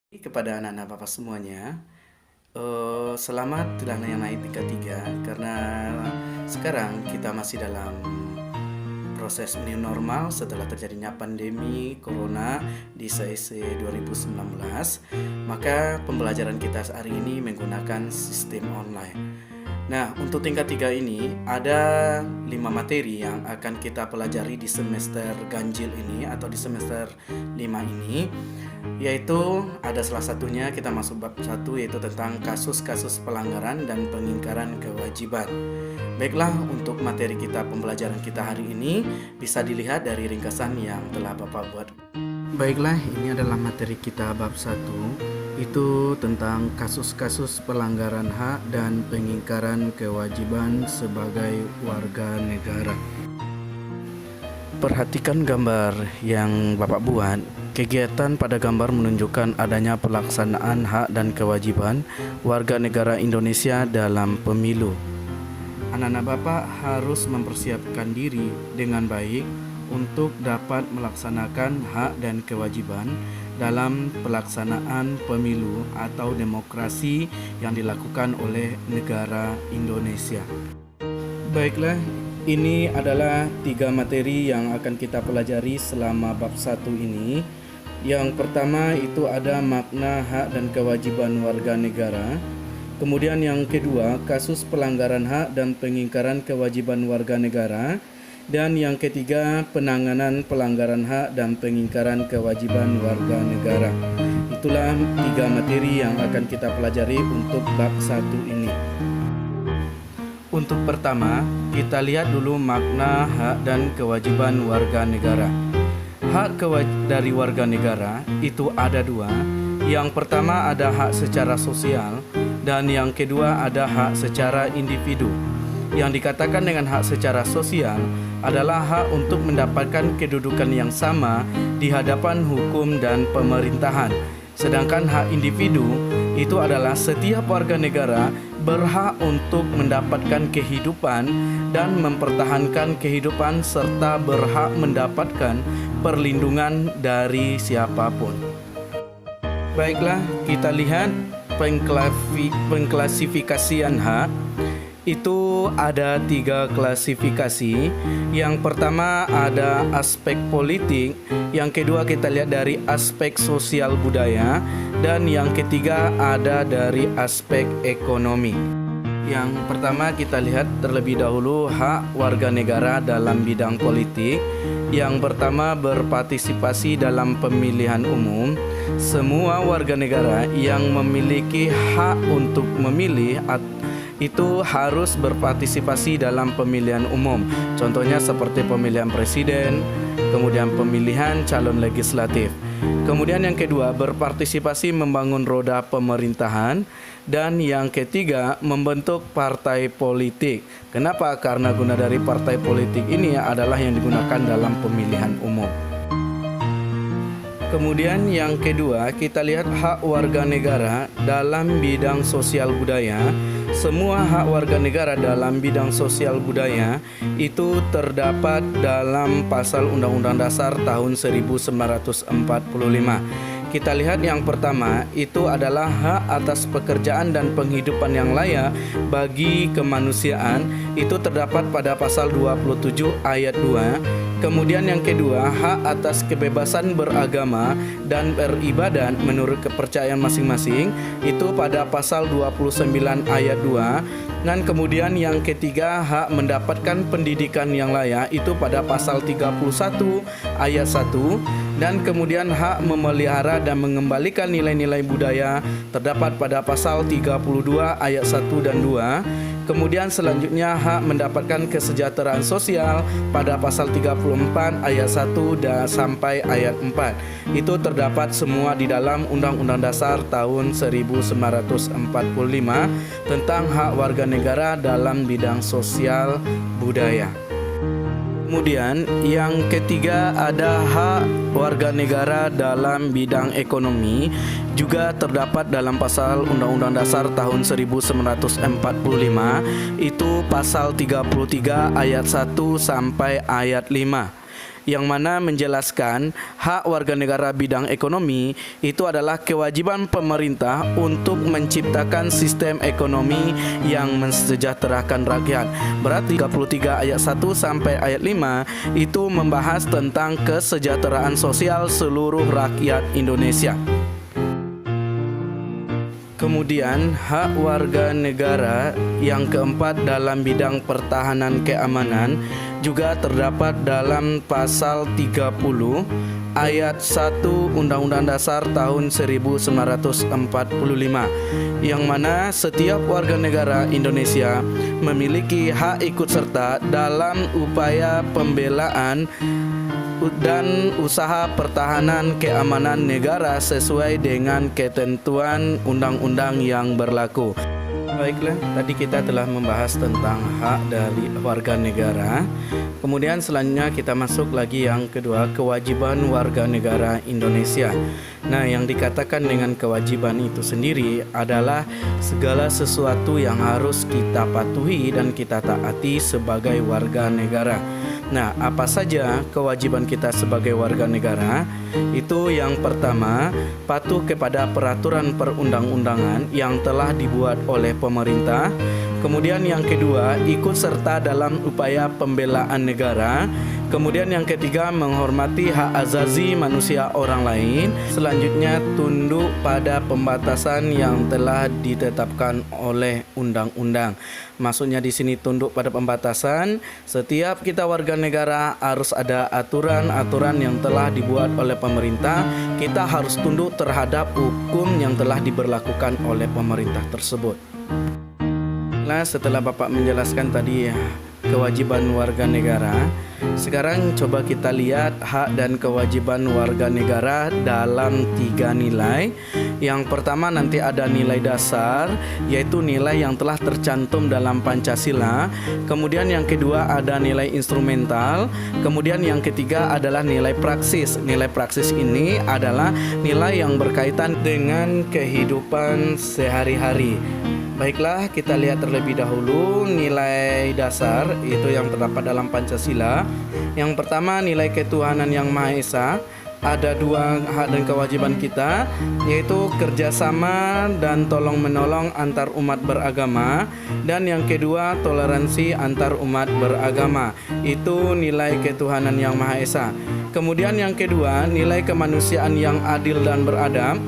Kepada anak-anak Bapak semuanya, selamat telah naik tingkat 3 karena sekarang kita masih dalam proses new normal setelah terjadinya pandemi Corona di CIC 2019. Maka pembelajaran kita hari ini menggunakan sistem online. Nah, untuk tingkat 3 ini ada 5 materi yang akan kita pelajari di semester ganjil ini atau di semester 5 ini, yaitu ada salah satunya kita masuk bab 1, yaitu tentang kasus-kasus pelanggaran dan pengingkaran kewajiban. Baiklah, untuk materi kita pembelajaran kita hari ini bisa dilihat dari ringkasan yang telah Bapak buat. Baiklah, ini adalah materi kita bab 1, itu tentang kasus-kasus pelanggaran hak dan pengingkaran kewajiban sebagai warga negara. Perhatikan gambar yang Bapak buat. Kegiatan pada gambar menunjukkan adanya pelaksanaan hak dan kewajiban warga negara Indonesia dalam pemilu. Anak-anak Bapak harus mempersiapkan diri dengan baik untuk dapat melaksanakan hak dan kewajiban dalam pelaksanaan pemilu atau demokrasi yang dilakukan oleh negara Indonesia. Baiklah, ini adalah 3 materi yang akan kita pelajari selama bab 1 ini. Yang pertama itu ada makna hak dan kewajiban warga negara. Kemudian yang kedua, kasus pelanggaran hak dan pengingkaran kewajiban warga negara. Dan yang ketiga, penanganan pelanggaran hak dan pengingkaran kewajiban warga negara. Itulah 3 materi yang akan kita pelajari untuk bab 1 ini. Untuk pertama, kita lihat dulu makna hak dan kewajiban warga negara. Hak dari warga negara itu ada 2. Yang pertama ada hak secara sosial dan yang kedua ada hak secara individu. Yang dikatakan dengan hak secara sosial adalah hak untuk mendapatkan kedudukan yang sama di hadapan hukum dan pemerintahan. Sedangkan hak individu itu adalah setiap warga negara berhak untuk mendapatkan kehidupan dan mempertahankan kehidupan serta berhak mendapatkan perlindungan dari siapapun. Baiklah, kita lihat pengklasifikasian hak. Itu ada 3 klasifikasi. Yang pertama ada aspek politik, yang kedua kita lihat dari aspek sosial budaya, dan yang ketiga ada dari aspek ekonomi. Yang pertama kita lihat terlebih dahulu hak warga negara dalam bidang politik. Yang pertama berpartisipasi dalam pemilihan umum. Semua warga negara yang memiliki hak untuk memilih itu harus berpartisipasi dalam pemilihan umum. Contohnya seperti pemilihan presiden, kemudian pemilihan calon legislatif. Kemudian yang kedua, berpartisipasi membangun roda pemerintahan. Dan yang ketiga, membentuk partai politik. Kenapa? Karena guna dari partai politik ini adalah yang digunakan dalam pemilihan umum. Kemudian yang kedua, kita lihat hak warga negara dalam bidang sosial budaya. Semua hak warga negara dalam bidang sosial budaya itu terdapat dalam pasal Undang-Undang Dasar tahun 1945. Kita lihat yang pertama itu adalah hak atas pekerjaan dan penghidupan yang layak bagi kemanusiaan. Itu terdapat pada pasal 27 ayat 2. Kemudian yang kedua, hak atas kebebasan beragama dan beribadat menurut kepercayaan masing-masing. Itu pada pasal 29 ayat 2. Dan kemudian yang ketiga, hak mendapatkan pendidikan yang layak. Itu pada pasal 31 ayat 1. Dan kemudian hak memelihara dan mengembalikan nilai-nilai budaya terdapat pada pasal 32 ayat 1 dan 2. Kemudian selanjutnya hak mendapatkan kesejahteraan sosial pada pasal 34 ayat 1 dan sampai ayat 4. Itu terdapat semua di dalam Undang-Undang Dasar tahun 1945 tentang hak warga negara dalam bidang sosial budaya. Kemudian yang ketiga ada hak warga negara dalam bidang ekonomi, juga terdapat dalam pasal Undang-Undang Dasar tahun 1945, itu pasal 33 ayat 1 sampai ayat 5. yang mana menjelaskan hak warga negara bidang ekonomi itu adalah kewajiban pemerintah untuk menciptakan sistem ekonomi yang mensejahterakan rakyat. Berarti 33 ayat 1 sampai ayat 5 itu membahas tentang kesejahteraan sosial seluruh rakyat Indonesia. Kemudian hak warga negara yang keempat dalam bidang pertahanan keamanan juga terdapat dalam pasal 30 ayat 1 Undang-Undang Dasar tahun 1945, yang mana setiap warga negara Indonesia memiliki hak ikut serta dalam upaya pembelaan dan usaha pertahanan keamanan negara sesuai dengan ketentuan undang-undang yang berlaku. Baiklah, tadi kita telah membahas tentang hak dari warga negara. Kemudian selanjutnya kita masuk lagi yang kedua, kewajiban warga negara Indonesia. Nah, yang dikatakan dengan kewajiban itu sendiri adalah segala sesuatu yang harus kita patuhi dan kita taati sebagai warga negara. Nah, apa saja kewajiban kita sebagai warga negara? Itu yang pertama, patuh kepada peraturan perundang-undangan yang telah dibuat oleh pemerintah. Kemudian yang kedua, ikut serta dalam upaya pembelaan negara. Kemudian yang ketiga, menghormati hak azazi manusia orang lain. Selanjutnya, tunduk pada pembatasan yang telah ditetapkan oleh undang-undang. Maksudnya di sini tunduk pada pembatasan. Setiap kita warga negara harus ada aturan-aturan yang telah dibuat oleh pemerintah. Kita harus tunduk terhadap hukum yang telah diberlakukan oleh pemerintah tersebut. Nah, setelah Bapak menjelaskan tadi kewajiban warga negara, sekarang coba kita lihat hak dan kewajiban warga negara dalam 3 nilai. Yang pertama nanti ada nilai dasar, yaitu nilai yang telah tercantum dalam Pancasila. Kemudian yang kedua ada nilai instrumental. Kemudian yang ketiga adalah nilai praksis. Nilai praksis ini adalah nilai yang berkaitan dengan kehidupan sehari-hari. Baiklah, kita lihat terlebih dahulu nilai dasar itu yang terdapat dalam Pancasila. Yang pertama, nilai ketuhanan yang Maha Esa. Ada 2 hak dan kewajiban kita, yaitu kerjasama dan tolong-menolong antar umat beragama. Dan yang kedua, toleransi antar umat beragama. Itu nilai ketuhanan yang Maha Esa. Kemudian yang kedua, nilai kemanusiaan yang adil dan beradab.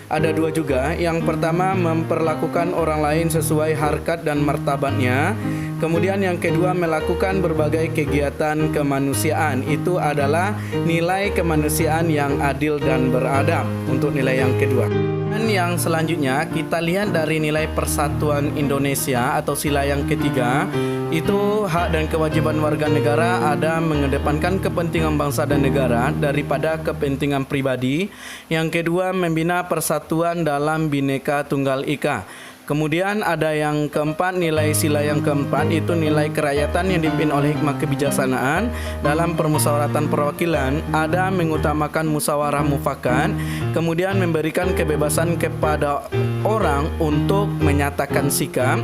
Ada 2 juga. Yang pertama, memperlakukan orang lain sesuai harkat dan martabatnya. Kemudian yang kedua, melakukan berbagai kegiatan kemanusiaan. Itu adalah nilai kemanusiaan yang adil dan beradab untuk nilai yang kedua. Dan yang selanjutnya kita lihat dari nilai persatuan Indonesia atau sila yang ketiga. Itu hak dan kewajiban warga negara ada mengedepankan kepentingan bangsa dan negara daripada kepentingan pribadi. Yang kedua, membina persatuan dalam Bhinneka Tunggal Ika. Kemudian ada yang keempat, nilai sila yang keempat itu nilai kerakyatan yang dipimpin oleh hikmah kebijaksanaan. Dalam permusyawaratan perwakilan ada mengutamakan musyawarah mufakat. Kemudian memberikan kebebasan kepada orang untuk menyatakan sikap.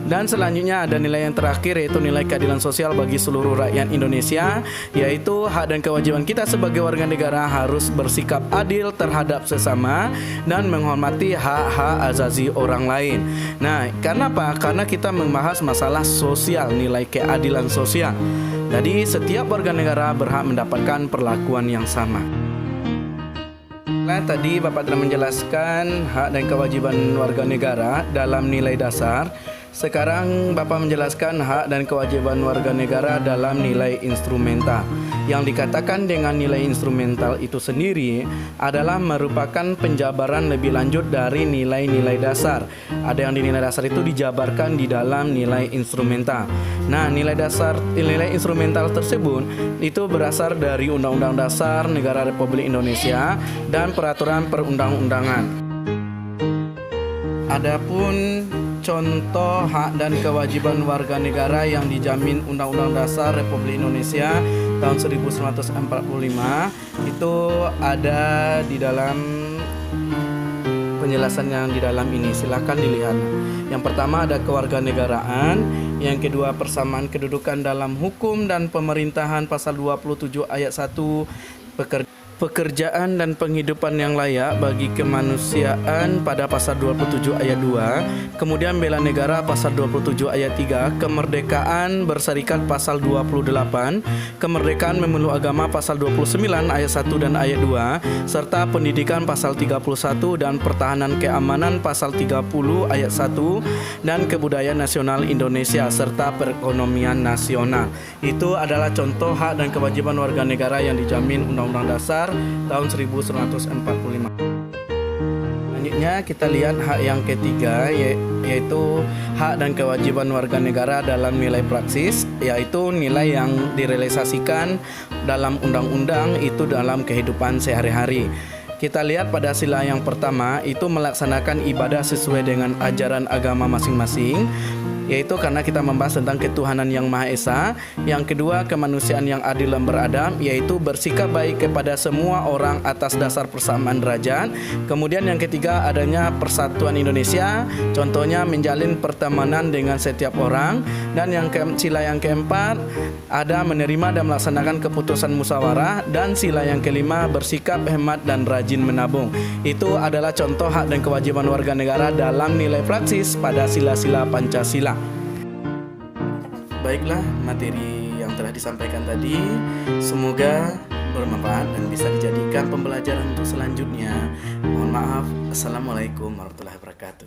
Dan selanjutnya ada nilai yang terakhir, yaitu nilai keadilan sosial bagi seluruh rakyat Indonesia, yaitu hak dan kewajiban kita sebagai warga negara harus bersikap adil terhadap sesama dan menghormati hak-hak azazi orang lain. Nah, kenapa? Karena kita membahas masalah sosial, nilai keadilan sosial. Jadi setiap warga negara berhak mendapatkan perlakuan yang sama. Nah, tadi Bapak telah menjelaskan hak dan kewajiban warga negara dalam nilai dasar. Sekarang Bapak menjelaskan hak dan kewajiban warga negara dalam nilai instrumental. Yang dikatakan dengan nilai instrumental itu sendiri adalah merupakan penjabaran lebih lanjut dari nilai-nilai dasar. Ada yang di nilai dasar itu dijabarkan di dalam nilai instrumental. Nah, nilai instrumental tersebut itu berasal dari Undang-Undang Dasar Negara Republik Indonesia dan peraturan perundang-undangan. Adapun contoh hak dan kewajiban warga negara yang dijamin Undang-Undang Dasar Republik Indonesia tahun 1945 itu ada di dalam penjelasan yang di dalam ini. Silakan dilihat. Yang pertama ada kewarganegaraan. Yang kedua, persamaan kedudukan dalam hukum dan pemerintahan pasal 27 ayat 1, pekerjaan dan penghidupan yang layak bagi kemanusiaan pada pasal 27 ayat 2, kemudian bela negara pasal 27 ayat 3, kemerdekaan berserikat pasal 28, kemerdekaan memeluk agama pasal 29 ayat 1 dan ayat 2, serta pendidikan pasal 31 dan pertahanan keamanan pasal 30 ayat 1, dan kebudayaan nasional Indonesia serta perekonomian nasional. Itu adalah contoh hak dan kewajiban warga negara yang dijamin Undang-Undang Dasar tahun 1945. Selanjutnya kita lihat hak yang ketiga, yaitu hak dan kewajiban warga negara dalam nilai praksis, yaitu nilai yang direalisasikan dalam undang-undang itu dalam kehidupan sehari-hari. Kita lihat pada sila yang pertama, itu melaksanakan ibadah sesuai dengan ajaran agama masing-masing, yaitu karena kita membahas tentang ketuhanan yang Maha Esa. Yang kedua, kemanusiaan yang adil dan beradab, yaitu bersikap baik kepada semua orang atas dasar persamaan derajat. Kemudian yang ketiga, adanya persatuan Indonesia, contohnya menjalin pertemanan dengan setiap orang. Dan sila yang keempat, ada menerima dan melaksanakan keputusan musyawarah. Dan sila yang kelima, bersikap hemat dan rajin menabung. Itu adalah contoh hak dan kewajiban warga negara dalam nilai praksis pada sila-sila Pancasila. Baiklah, materi yang telah disampaikan tadi semoga bermanfaat dan bisa dijadikan pembelajaran untuk selanjutnya. Mohon maaf. Assalamualaikum warahmatullahi wabarakatuh.